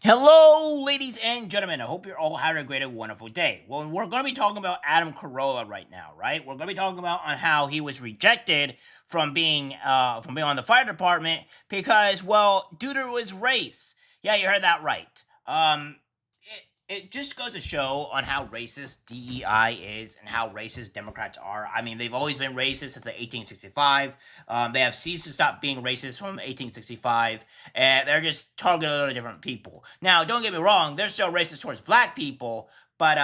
Hello, ladies and gentlemen. I hope you're all having a great and wonderful day. Well, we're going to be talking about Adam Carolla right now, right? We're going to be talking about on how he was rejected from being on the fire department because, well, due to his race. Yeah, you heard that right. It just goes to show on how racist DEI is and how racist Democrats are. I mean, they've always been racist since 1865. They have ceased to stop being racist from 1865, and they're just targeting a lot of different people. Now, don't get me wrong; they're still racist towards black people, but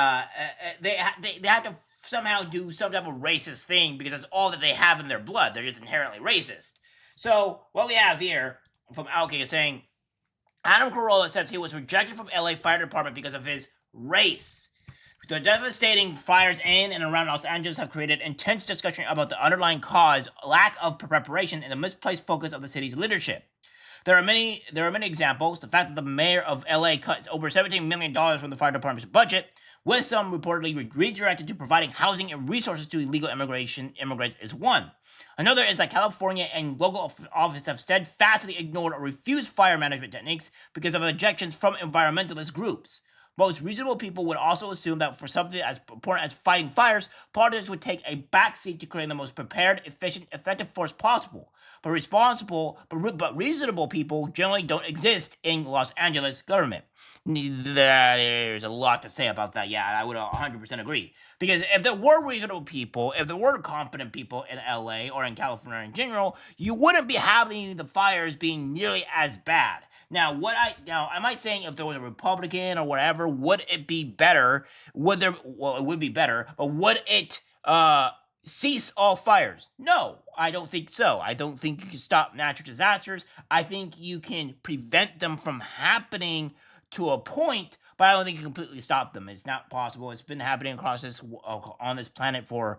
they have to somehow do some type of racist thing because that's all that they have in their blood. They're just inherently racist. So what we have here from Alki is saying Adam Carolla says he was rejected from LA Fire Department because of his race. The devastating fires in and around Los Angeles have created intense discussion about the underlying cause, lack of preparation, and the misplaced focus of the city's leadership. There are many examples. The fact that the mayor of LA cuts over $17 million from the fire department's budget, with some reportedly redirected to providing housing and resources to illegal immigrants is one. Another is that California and local offices have steadfastly ignored or refused fire management techniques because of objections from environmentalist groups. Most reasonable people would also assume that for something as important as fighting fires, politicians would take a backseat to creating the most prepared, efficient, effective force possible. But reasonable people generally don't exist in Los Angeles government. There's a lot to say about that. Yeah, I would 100% agree. Because if there were reasonable people, if there were competent people in LA or in California in general, you wouldn't be having the fires being nearly as bad. Now, am I saying if there was a Republican or whatever, would it be better? Well, it would be better, but would it cease all fires? No, I don't think so. I don't think you can stop natural disasters. I think you can prevent them from happening to a point, but I don't think you completely stop them. It's not possible. It's been happening across this on this planet for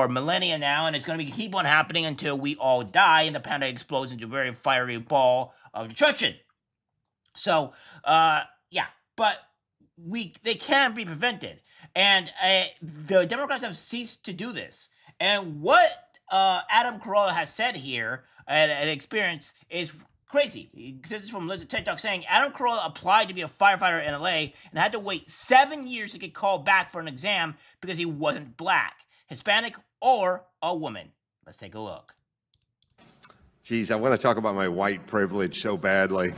millennia now, and it's going to keep on happening until we all die and the planet explodes into a very fiery ball of destruction. So, yeah, but they can be prevented, and the Democrats have ceased to do this. And what Adam Carolla has said here at Experience is crazy. This is from Liz at TikTok saying Adam Carolla applied to be a firefighter in LA and had to wait 7 years to get called back for an exam because he wasn't black, Hispanic, or a woman. Let's take a look. Geez, I want to talk about my white privilege so badly.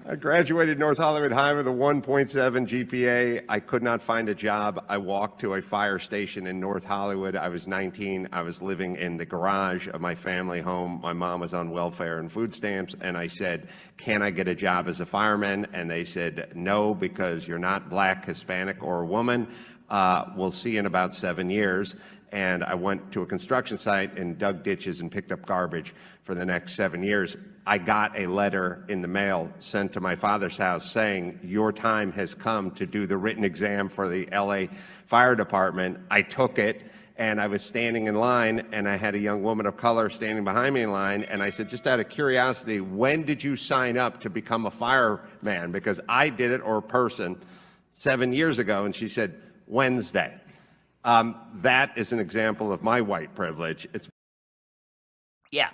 I graduated North Hollywood High with a 1.7 GPA. I could not find a job. I walked to a fire station in North Hollywood. I was 19. I was living in the garage of my family home. My mom was on welfare and food stamps, and I said, can I get a job as a fireman? And they said, no, because you're not black, Hispanic, or a woman. We'll see in about 7 years. And I went to a construction site and dug ditches and picked up garbage for the next 7 years. I got a letter in the mail sent to my father's house saying, your time has come to do the written exam for the LA Fire Department. I took it, and I was standing in line, and I had a young woman of color standing behind me in line, and I said, just out of curiosity, when did you sign up to become a fireman? Because I did it, or a person, 7 years ago, and she said, Wednesday. That is an example of my white privilege. Yeah.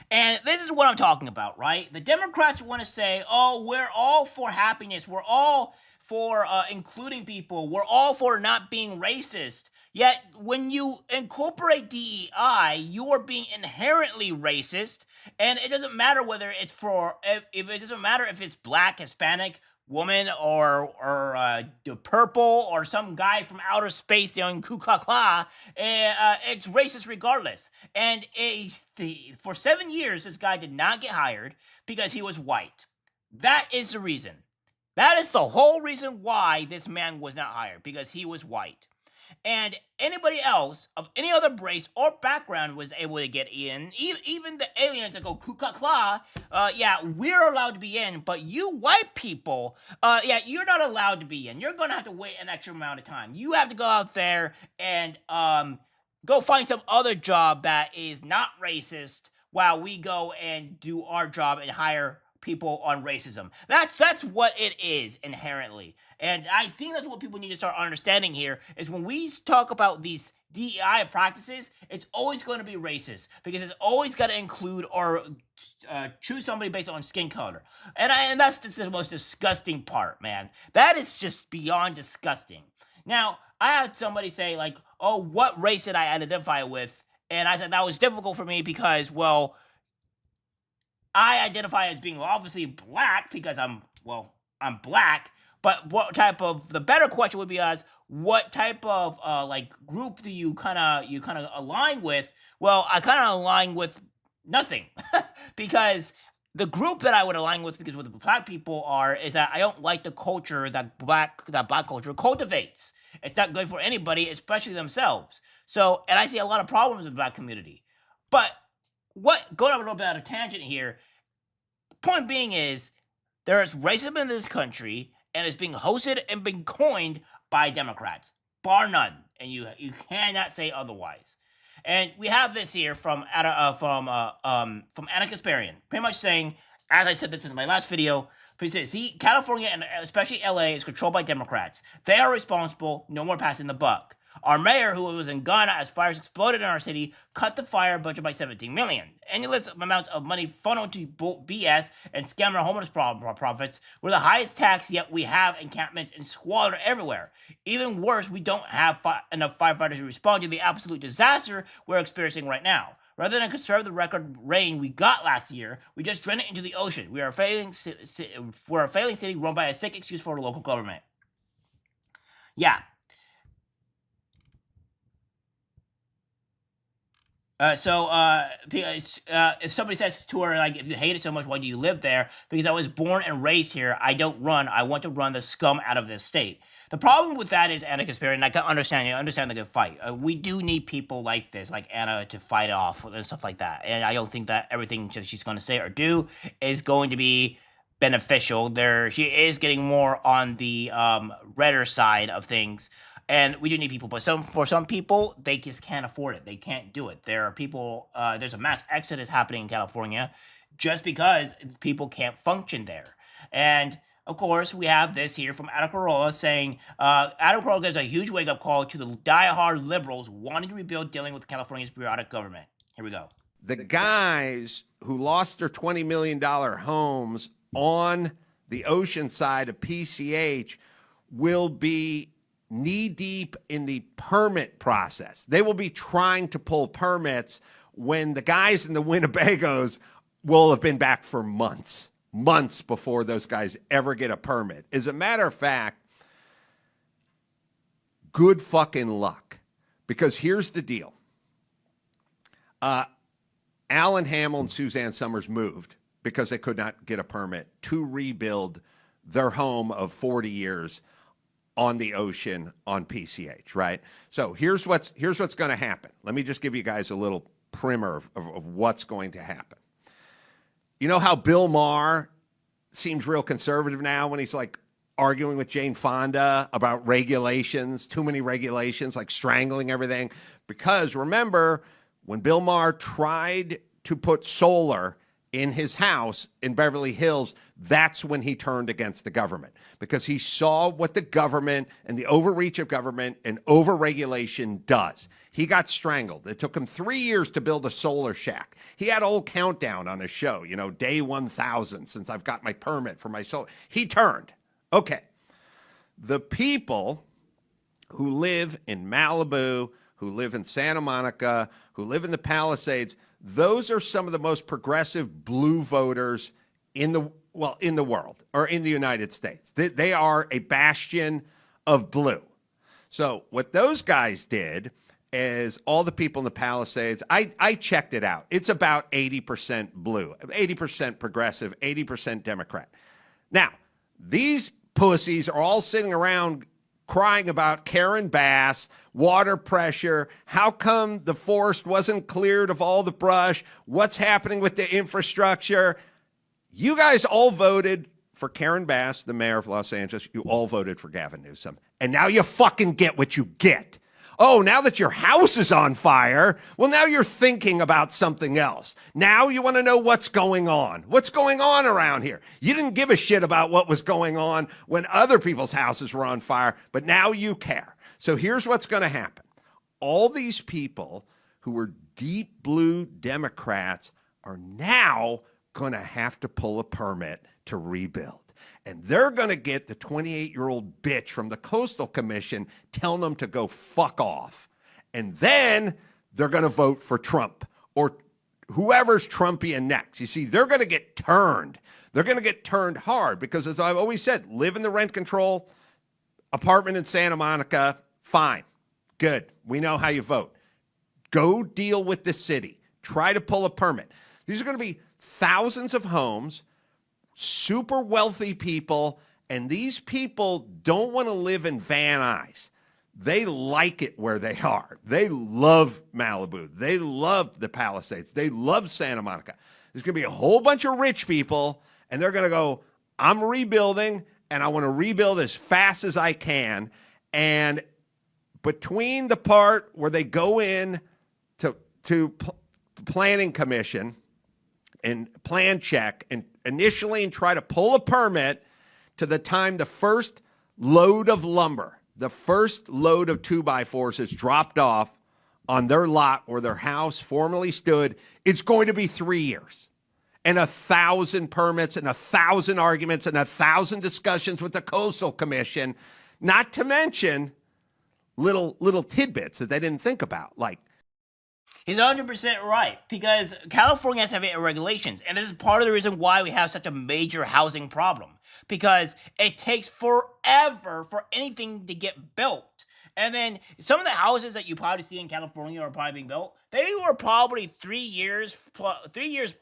And this is what I'm talking about, right? The Democrats want to say, oh, we're all for happiness. We're all for including people. We're all for not being racist. Yet, when you incorporate DEI, you are being inherently racist. And it doesn't matter whether it's if it doesn't matter if it's black, Hispanic, woman, or purple, or some guy from outer space on Kukakla, it's racist regardless. And for 7 years, this guy did not get hired because he was white. That is the reason. That is the whole reason why this man was not hired, because he was white. And anybody else of any other race or background was able to get in. Even the aliens that go kukakla, yeah, we're allowed to be in, but you white people, yeah, you're not allowed to be in. You're gonna have to wait an extra amount of time. You have to go out there and go find some other job that is not racist while we go and do our job and hire people on racism. That's what it is inherently. And I think that's what people need to start understanding here is when we talk about these DEI practices, it's always going to be racist because it's always got to include or choose somebody based on skin color. And that's just the most disgusting part, man. That is just beyond disgusting. Now, I had somebody say like, "Oh, what race did I identify with?" And I said that was difficult for me because, well, I identify as being obviously black because I'm black. But what type of the better question would be as what type of like group do you kind of align with? Well, I kind of align with nothing because the group that I would align with because what the black people are is that I don't like the culture that black culture cultivates. It's not good for anybody, especially themselves. So, and I see a lot of problems in the black community. But going on a little bit out of tangent here, point being is there is racism in this country and it's being hosted and being coined by Democrats, bar none, and you cannot say otherwise. And we have this here from Anna Kasparian, pretty much saying, as I said this in my last video, see, California and especially LA is controlled by Democrats. They are responsible. No more passing the buck. Our mayor, who was in Ghana as fires exploded in our city, cut the fire budget by $17 million. Endless amounts of money funneled to BS and scam our homeless profits. We're the highest tax, yet we have encampments and squalor everywhere. Even worse, we don't have enough firefighters to respond to the absolute disaster we're experiencing right now. Rather than conserve the record rain we got last year, we just drain it into the ocean. We're a failing city run by a sick excuse for the local government. Yeah. If somebody says to her, like, if you hate it so much, why do you live there? Because I was born and raised here. I don't run. I want to run the scum out of this state. The problem with that is Anna Kasparian, and I can understand. I understand the good fight. We do need people like this, like Anna, to fight off and stuff like that. And I don't think that everything she's going to say or do is going to be beneficial. She is getting more on the redder side of things. And we do need people, but for some people, they just can't afford it. They can't do it. There are people, there's a mass exodus happening in California just because people can't function there. And of course, we have this here from Adam Carolla saying, Adam Carolla gives a huge wake-up call to the diehard liberals wanting to rebuild dealing with California's bureaucratic government. Here we go. The guys who lost their $20 million homes on the ocean side of PCH will be knee-deep in the permit process. They will be trying to pull permits when the guys in the Winnebagos will have been back for months before those guys ever get a permit. As a matter of fact, good fucking luck. Because here's the deal. Alan Hamill and Suzanne Summers moved because they could not get a permit to rebuild their home of 40 years on the ocean on PCH, right? So here's what's going to happen. Let me just give you guys a little primer of what's going to happen. You know how Bill Maher seems real conservative now when he's like arguing with Jane Fonda about regulations, too many regulations, like strangling everything? Because remember, when Bill Maher tried to put solar in his house in Beverly Hills, that's when he turned against the government, because he saw what the government and the overreach of government and overregulation does. He got strangled. It took him 3 years to build a solar shack. He had a whole countdown on his show, day 1,000 since I've got my permit for my solar. He turned. Okay. The people who live in Malibu, who live in Santa Monica, who live in the Palisades, those are some of the most progressive blue voters in the world, or in the United States. They are a bastion of blue. So what those guys did is, all the people in the Palisades, I checked it out. It's about 80% blue, 80% progressive, 80% Democrat. Now, these pussies are all sitting around crying about Karen Bass, water pressure, how come the forest wasn't cleared of all the brush, what's happening with the infrastructure. You guys all voted for Karen Bass, the mayor of Los Angeles. You all voted for Gavin Newsom. And now you fucking get what you get. Oh, now that your house is on fire, well, now you're thinking about something else. Now you want to know what's going on. What's going on around here? You didn't give a shit about what was going on when other people's houses were on fire, but now you care. So here's what's going to happen. All these people who were deep blue Democrats are now going to have to pull a permit to rebuild. And they're going to get the 28-year-old bitch from the Coastal Commission telling them to go fuck off. And then they're going to vote for Trump or whoever's Trumpian next. You see, they're going to get turned. They're going to get turned hard because, as I've always said, live in the rent control apartment in Santa Monica, fine, good. We know how you vote. Go deal with the city. Try to pull a permit. These are going to be thousands of homes, super wealthy people, and these people don't want to live in Van Nuys. They like it where they are. They love Malibu. They love the Palisades. They love Santa Monica. There's going to be a whole bunch of rich people, and they're going to go, I'm rebuilding, and I want to rebuild as fast as I can. And between the part where they go in to the planning commission and plan check and initially and try to pull a permit to the time the first load of lumber, the first load of 2x4s is dropped off on their lot where their house formerly stood, it's going to be 3 years. And 1,000 permits and 1,000 arguments and 1,000 discussions with the Coastal Commission, not to mention little tidbits that they didn't think about, like He's 100% right, because California has heavy regulations, and this is part of the reason why we have such a major housing problem, because it takes forever for anything to get built. And then some of the houses that you probably see in California are probably being built, they were probably 3 years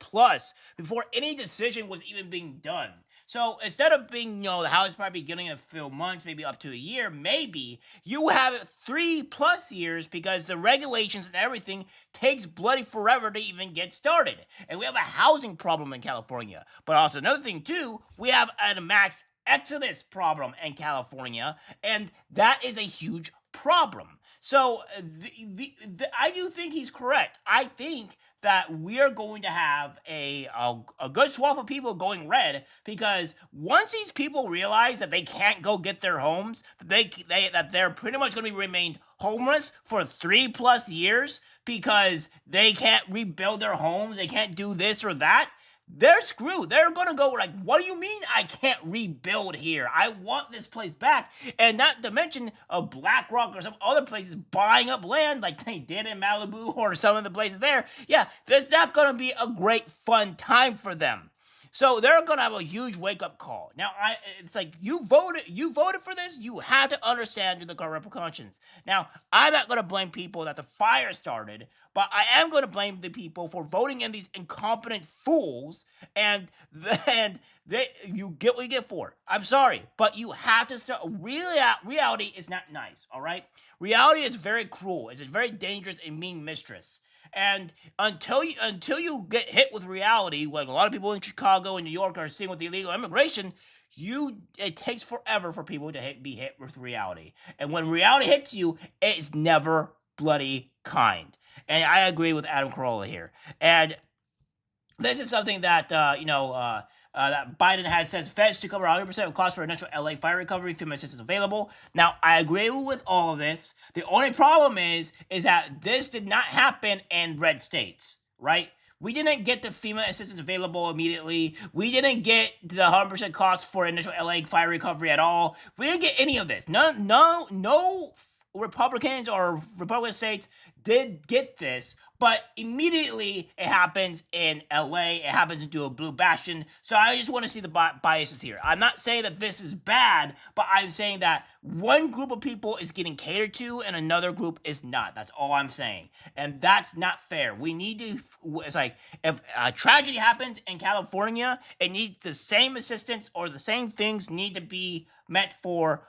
plus before any decision was even being done. So instead of being, the house probably getting a few months, maybe up to a year, maybe you have it 3+ years because the regulations and everything takes bloody forever to even get started. And we have a housing problem in California. But also another thing too, we have a mass exodus problem in California, and that is a huge problem. So I do think he's correct. I think that we are going to have a good swath of people going red, because once these people realize that they can't go get their homes, that they're pretty much going to remain homeless for 3+ years because they can't rebuild their homes, they can't do this or that, they're screwed. They're going to go like, what do you mean I can't rebuild here? I want this place back. And not to mention BlackRock or some other places buying up land like they did in Malibu or some of the places there. Yeah, there's not going to be a great fun time for them. So they're going to have a huge wake-up call. Now, it's like, you voted for this, you had to understand the repercussions. Now, I'm not going to blame people that the fire started, but I am going to blame the people for voting in these incompetent fools, and you get what you get for it. I'm sorry, but you have to start. Reality is not nice, all right? Reality is very cruel. It's a very dangerous and mean mistress. And until you get hit with reality, like a lot of people in Chicago and New York are seeing with the illegal immigration, it takes forever for people to be hit with reality. And when reality hits you, it's never bloody kind. And I agree with Adam Carolla here. And this is something that that Biden has said feds to cover 100% of costs for initial LA fire recovery. FEMA assistance available. Now, I agree with all of this. The only problem is that this did not happen in red states, right? We didn't get the FEMA assistance available immediately. We didn't get the 100% cost for initial LA fire recovery at all. We didn't get any of this. No Republicans or Republican states did get this, but immediately it happens in LA. It happens into a blue bastion. So I just want to see the biases here. I'm not saying that this is bad, but I'm saying that one group of people is getting catered to and another group is not. That's all I'm saying. And that's not fair. We need to, it's like, if a tragedy happens in California, it needs the same assistance or the same things need to be met for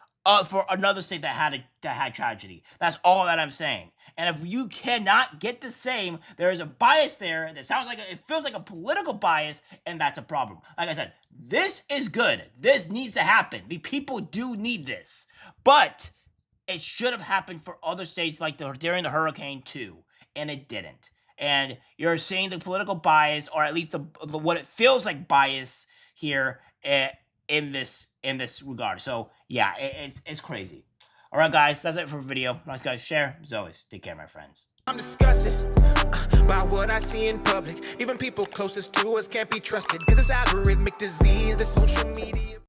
another state that had tragedy. That's all that I'm saying. And if you cannot get the same, there is a bias there that it feels like a political bias, and that's a problem. Like I said, this is good. This needs to happen. The people do need this. But it should have happened for other states like during the hurricane too, and it didn't. And you're seeing the political bias, or at least the what it feels like bias here in this regard. So yeah, it's crazy. All right, guys, that's it for the video. Nice guys, share as always. Take care, my friends. I'm disgusted by what I see in public. Even people closest to us can't be trusted, because it's algorithmic disease, the social media.